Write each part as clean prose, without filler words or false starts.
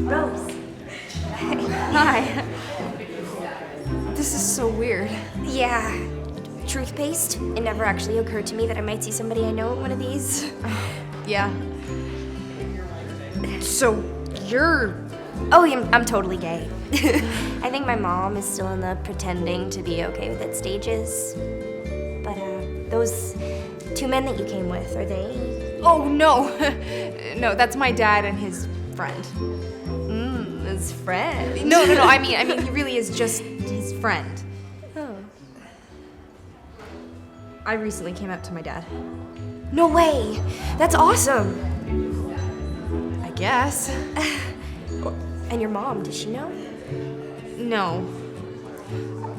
Rose. Hi. This is so weird. Yeah. Truth paste. It never actually occurred to me that I might see somebody I know at one of these. Yeah. So, you're... Oh, I'm totally gay. I think my mom is still in the pretending to be okay with it stages. But, those two men that you came with, are they? Oh, no. No, that's my dad and his friend. His friend? No, I mean, he really is just his friend. Oh. I recently came out to my dad. No way! That's awesome! I guess. And your mom, does she know? No.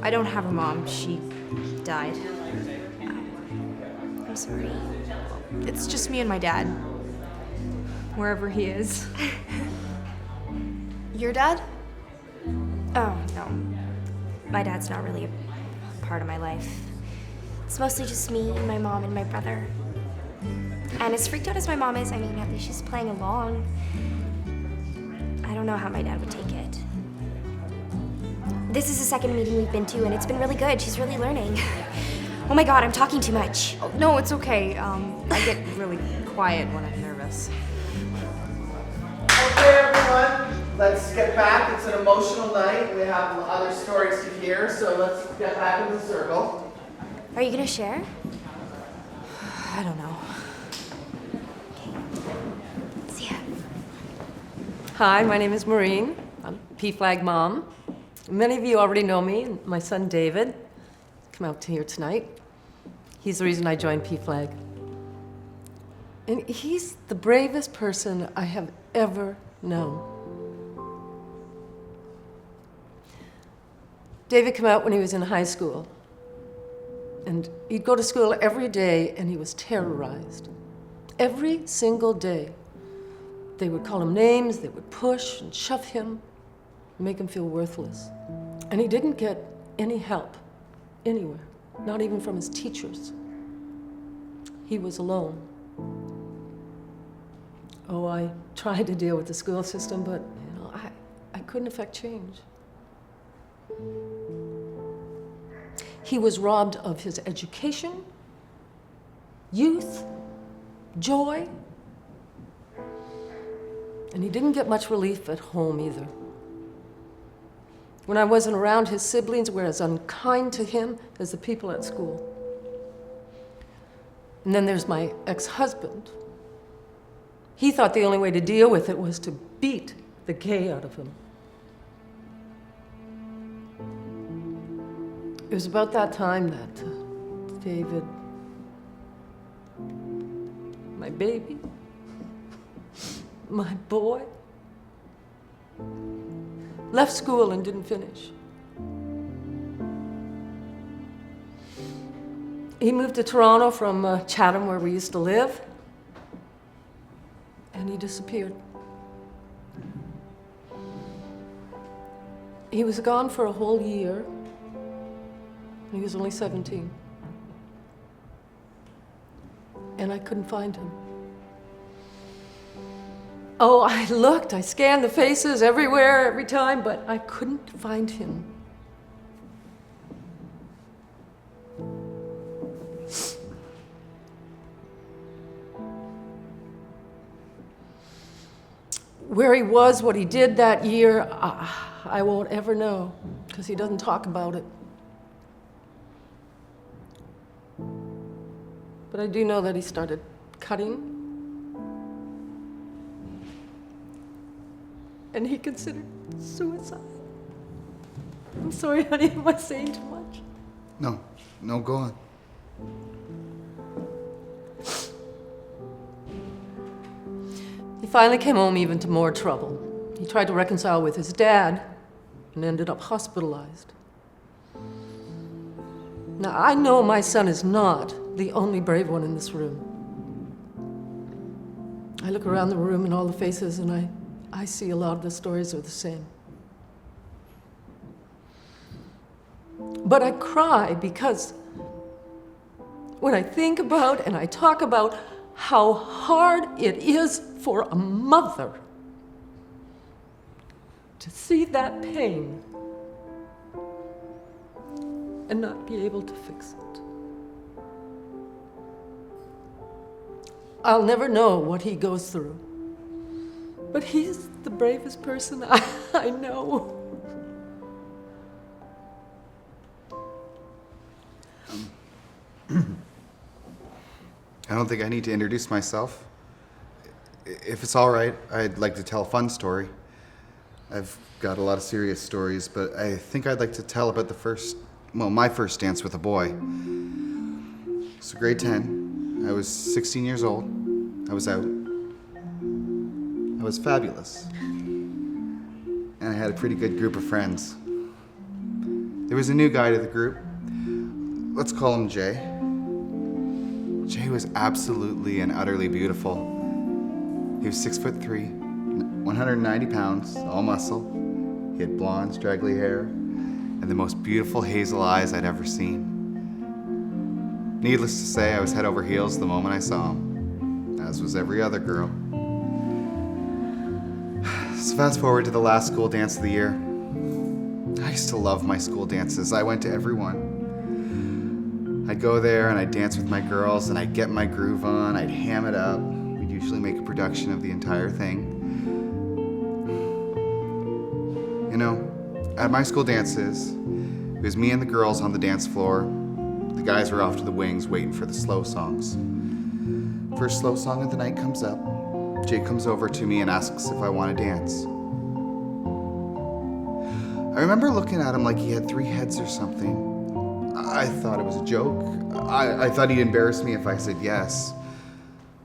I don't have a mom. She died. I'm sorry. It's just me and my dad. Wherever he is. Your dad? Oh, no. My dad's not really a part of my life. It's mostly just me and my mom and my brother. And as freaked out as my mom is, I mean, at least she's playing along. I don't know how my dad would take it. This is the second meeting we've been to, and it's been really good. She's really learning. Oh my god, I'm talking too much. Oh, no, it's okay. I get really quiet when I'm nervous. Okay, everyone, let's get back. It's an emotional night. We have other stories to hear, so let's get back in the circle. Are you gonna share? I don't know. See ya. Hi, my name is Maureen. I'm PFLAG mom. Many of you already know me. My son David come out here tonight. He's the reason I joined PFLAG. And he's the bravest person I have ever known. David came out when he was in high school. And he'd go to school every day and he was terrorized. Every single day. They would call him names, they would push and shove him, make him feel worthless. And he didn't get any help anywhere, not even from his teachers. He was alone. Oh, I tried to deal with the school system, but I couldn't affect change. He was robbed of his education, youth, joy, and he didn't get much relief at home either. When I wasn't around, his siblings were as unkind to him as the people at school. And then there's my ex-husband. He thought the only way to deal with it was to beat the gay out of him. It was about that time that David, my baby, my boy, left school and didn't finish. He moved to Toronto from Chatham, where we used to live, and he disappeared. He was gone for a whole year. He was only 17. And I couldn't find him. Oh, I looked, I scanned the faces everywhere, every time, but I couldn't find him. Where he was, what he did that year, I won't ever know, because he doesn't talk about it. But I do know that he started cutting. And he considered suicide. I'm sorry, honey, am I saying too much? No, go on. He finally came home even to more trouble. He tried to reconcile with his dad and ended up hospitalized. Now, I know my son is not the only brave one in this room. I look around the room and all the faces, and I see a lot of the stories are the same. But I cry because when I think about and I talk about how hard it is for a mother to see that pain and not be able to fix it. I'll never know what he goes through, but he's the bravest person I know. I don't think I need to introduce myself. If it's all right, I'd like to tell a fun story. I've got a lot of serious stories, but I think I'd like to tell about my first dance with a boy. So grade 10, I was 16 years old. I was out. I was fabulous. And I had a pretty good group of friends. There was a new guy to the group. Let's call him Jay. Jay was absolutely and utterly beautiful. He was 6'3", 190 pounds, all muscle. He had blonde, straggly hair, and the most beautiful hazel eyes I'd ever seen. Needless to say, I was head over heels the moment I saw him, as was every other girl. So fast forward to the last school dance of the year. I used to love my school dances. I went to every one. I'd go there and I'd dance with my girls and I'd get my groove on, I'd ham it up. We'd usually make a production of the entire thing. You know, at my school dances, it was me and the girls on the dance floor. The guys were off to the wings waiting for the slow songs. First slow song of the night comes up. Jay comes over to me and asks if I want to dance. I remember looking at him like he had 3 heads or something. I thought it was a joke. I thought he'd embarrass me if I said yes.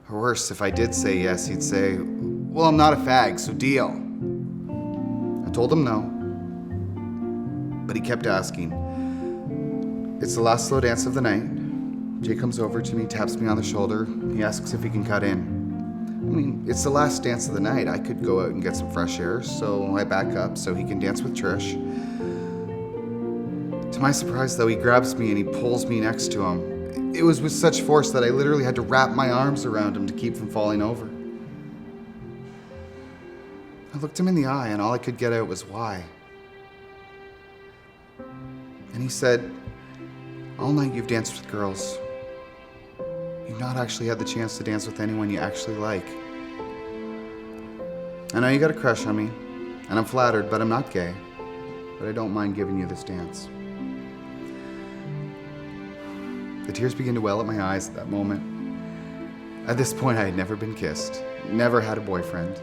Or worse, if I did say yes, he'd say, well, I'm not a fag, so deal. I told him no, but he kept asking. It's the last slow dance of the night. Jay comes over to me, taps me on the shoulder. He asks if he can cut in. I mean, it's the last dance of the night. I could go out and get some fresh air, so I back up so he can dance with Trish. To my surprise, though, he grabs me and he pulls me next to him. It was with such force that I literally had to wrap my arms around him to keep from falling over. I looked him in the eye and all I could get out was why. And he said, all night you've danced with girls. You've not actually had the chance to dance with anyone you actually like. I know you got a crush on me, and I'm flattered, but I'm not gay. But I don't mind giving you this dance. The tears began to well at my eyes at that moment. At this point, I had never been kissed, never had a boyfriend.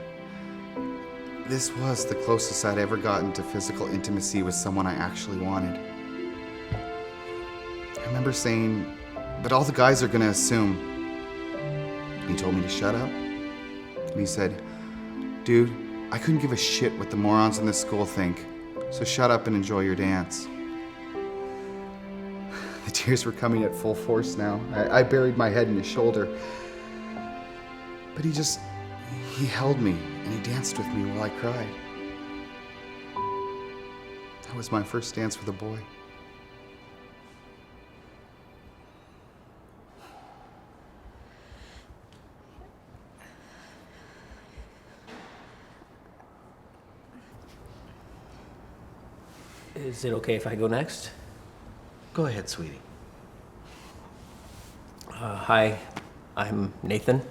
This was the closest I'd ever gotten to physical intimacy with someone I actually wanted. I remember saying, but all the guys are gonna assume. He told me to shut up. And he said, dude, I couldn't give a shit what the morons in this school think, so shut up and enjoy your dance. The tears were coming at full force now. I buried my head in his shoulder. But he held me and he danced with me while I cried. That was my first dance with a boy. Is it okay if I go next? Go ahead, sweetie. Hi, I'm Nathan.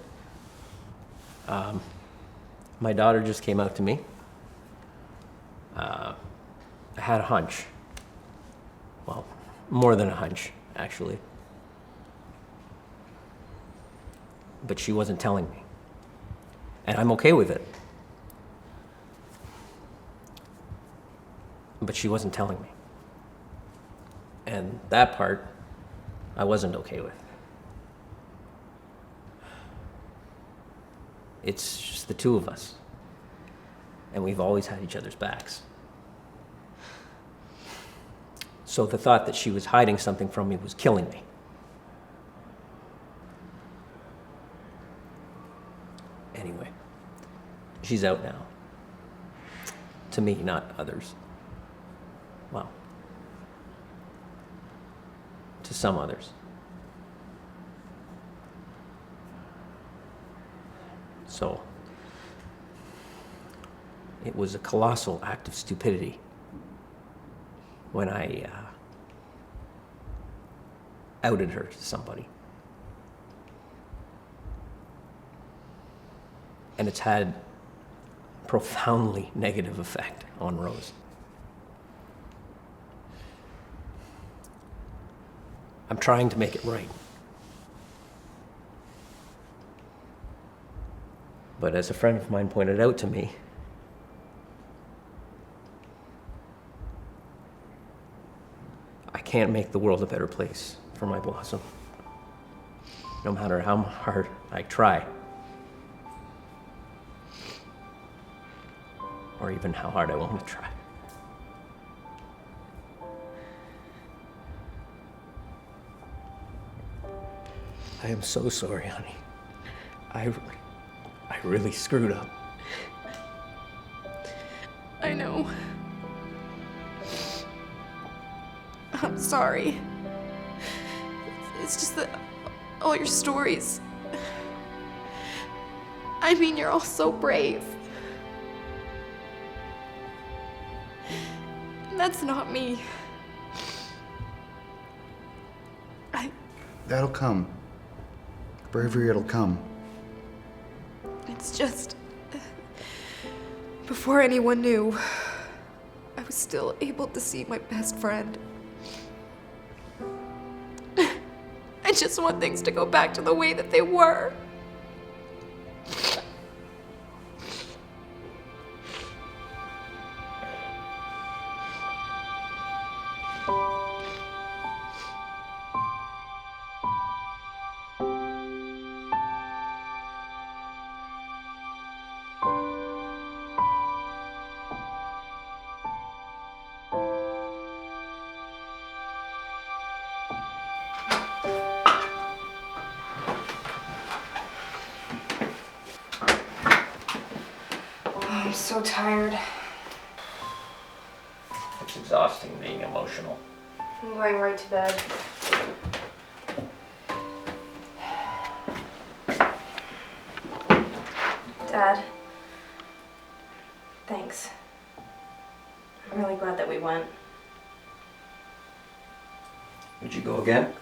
My daughter just came out to me. I had a hunch. Well, more than a hunch, actually. But she wasn't telling me. And I'm okay with it. But she wasn't telling me. And that part, I wasn't okay with. It's just the two of us. And we've always had each other's backs. So the thought that she was hiding something from me was killing me. Anyway, she's out now. To me, not others. Well, to some others. So, It was a colossal act of stupidity when I outed her to somebody. And it's had a profoundly negative effect on Rose. I'm trying to make it right. But as a friend of mine pointed out to me, I can't make the world a better place for my Blossom, no matter how hard I try, or even how hard I want to try. I am so sorry, honey. I really screwed up. I know. I'm sorry. It's just that all your stories. I mean, you're all so brave. That's not me. That'll come. Bravery, it'll come. It's just. Before anyone knew, I was still able to see my best friend. I just want things to go back to the way that they were. I'm so tired. It's exhausting being emotional. I'm going right to bed. Dad, thanks. I'm really glad that we went. Would you go again?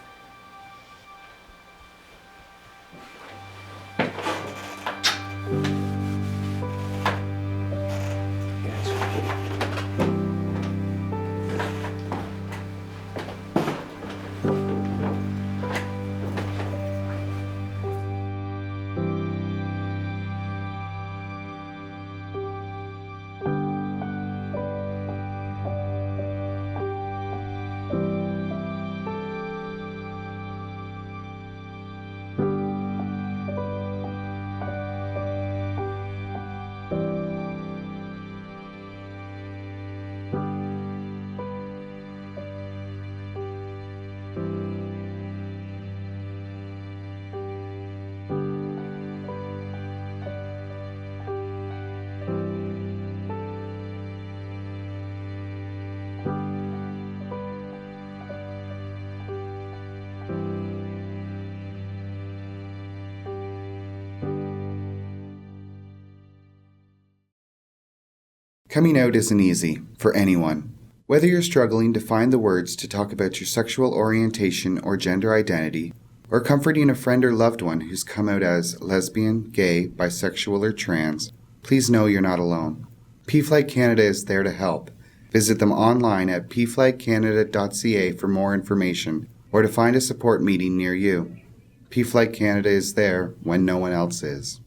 Coming out isn't easy for anyone. Whether you're struggling to find the words to talk about your sexual orientation or gender identity, or comforting a friend or loved one who's come out as lesbian, gay, bisexual, or trans, please know you're not alone. PFLAG Canada is there to help. Visit them online at pflagcanada.ca for more information or to find a support meeting near you. PFLAG Canada is there when no one else is.